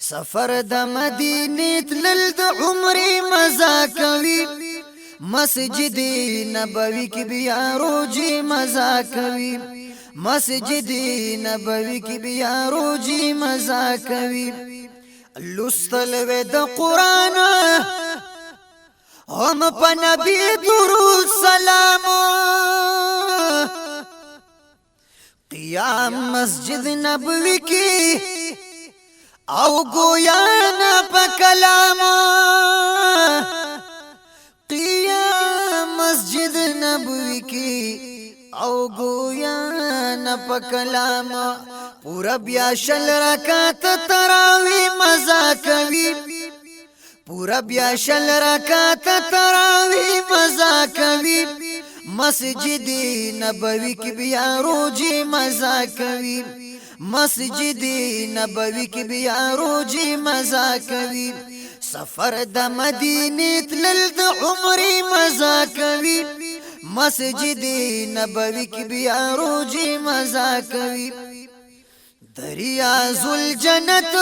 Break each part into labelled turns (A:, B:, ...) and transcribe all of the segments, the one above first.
A: سفر د مدینه تلل د عمرې مزه کوي مسجد نبوي کې بیا روجي مزه کوي مسجد نبوي کې بیا روجي مزه کوي لستل و د قران هم په نبی درود سلام قیام مسجد نبوي کې او گویا نا پا کلام قیام مسجد نبوی کی او گویا نا پا کلام پورا بیا شل رکات تراوی مزا کوي پورا بیا شل رکات تراوی مزا کوي مسجد نبوی کی بیا روجی مزا کوي مسجد نبوی کی بیا روجی مزا کوي سفر د مدینه تلل د عمرې مزا کوي مسجد نبوی کی بیا روجی مزا کوي دریاز الجنت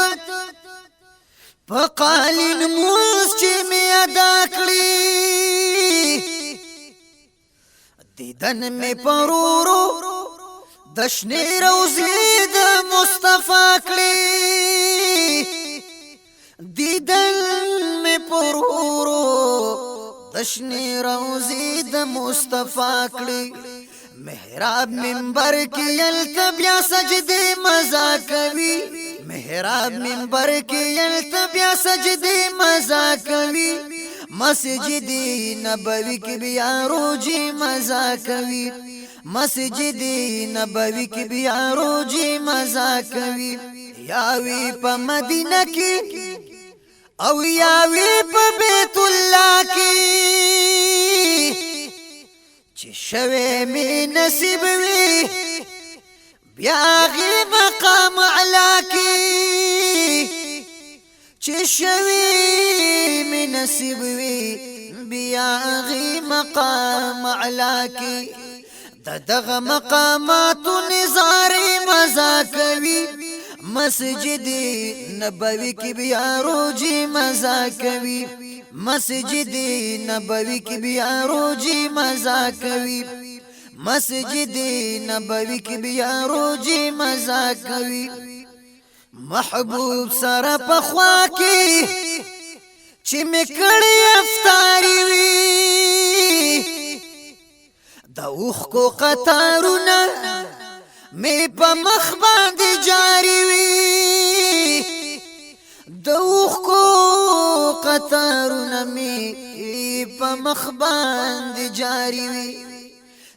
A: فقالین موس چې می ادا کړی دیدن می پرورو دشنی روزی د مصطفی کړی دیدن می پرورو دشنی روزی د مصطفی کړی محراب منبر کې یلتبیا سجدی مزا کوي محراب منبر کې یلتبیا سجدی مزا کوي مسجد نبوی کې بیا روجی مزا کوي مسجد نبوی کی بیا روجی مزا کوي یاوی په مدینه کې او یاوی په بیت الله کې چې شوه می نصیب وی بیا غي مقام اعلی کې چې شوه می نصیب وی بیا غي مقام اعلی کې دغه مقامات نظاری مزا کوي مسجد نبوی کی بیا روجی مزا کوي مسجد نبوی کی بیا روجی مزا کوي مسجد نبوی کی بیا روجی مزا کوي محبوب سره پخوا کی چې میکړی افطاری وی دا اوخ کو قطارونه می په مخ باندې جاری وی دا اوخ کو قطارونه می په مخ باندې جاری وی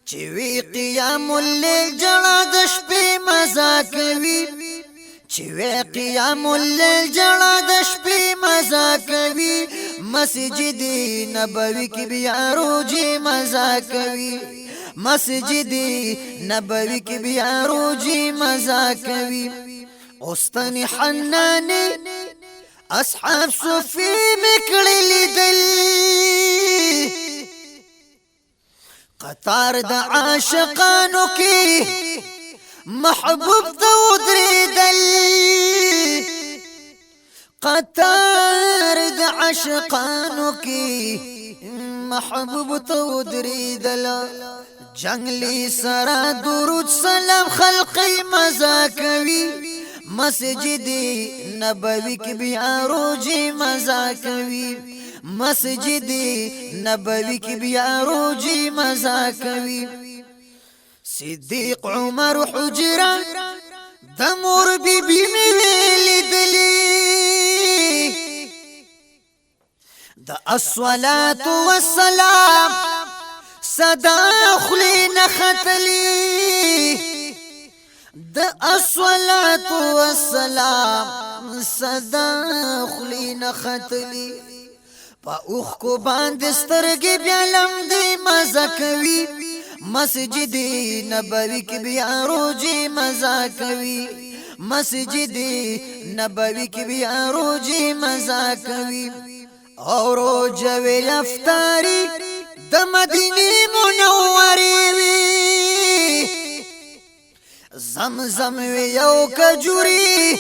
A: چې وی قیام الليل جړه د شپې مزا کوي چې وی قیام الليل جړه د شپې مزا کوي مسجد نبوي کې بیا روجي مزا کوي مسجد نبوی کی بیا روجی مزا کوي اوستنی حنانی اصحاب صفی مکړی لیدل قطار د عاشقانو کی محبوب تو دریدل قطار د عاشقانو کی محبوب تو دریدل جنگلی سرا درود سلام خلقی مزا کوي مسجد نبوی کی بیا روجی مزا کوي مسجد نبوی کی بیا روجی مزا کوي صدیق عمر حجرا دمور بی بی میلی دلی دا الصلاة والسلام صدا خلی نختلی دا الصلاة والسلام صدا خلی نختلی پا اوخ کو باند سترگی بیا لمدی مزا کوي مسجد نبوی کی بیا روجی مزا کوي مسجد نبوی کی بیا روجی مزا کوي اور جوی افطاری د مدینه منورې وی زمزم وی یو کجوري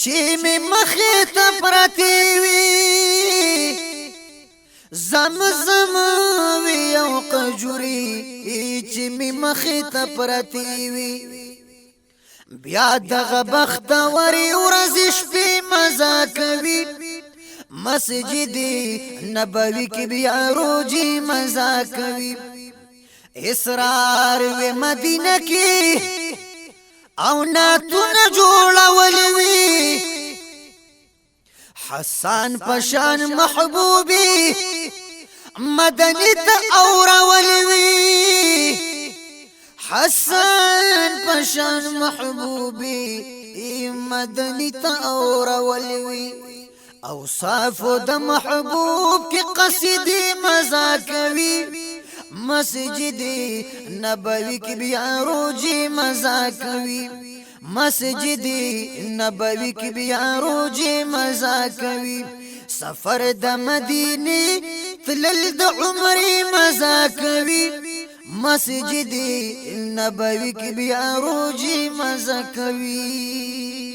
A: چې می مخې ته پرتی وي زمزم وي او قجوري چې می مخې ته پرتی وي بیا دغه بختوري ورځ شپې مزه کوي مسجد نبوي کې بیا روزي مزه کوي اسرار و مدینه کې او ناتونه جوړول وي حسن پشان محبوبي مدني ته اورول وي حسن پشان محبوبي مدني ته اورول وي اوصاف د محبوب کې قصیدې مزه کوي مسجد نبوي کې بیا روزي مزه کوي مسجد نبوي کې بیا روزي مزه کوي سفر د مدینه تلل د عمرې مزه کوي مسجد نبوي کې بیا روزي مزه کوي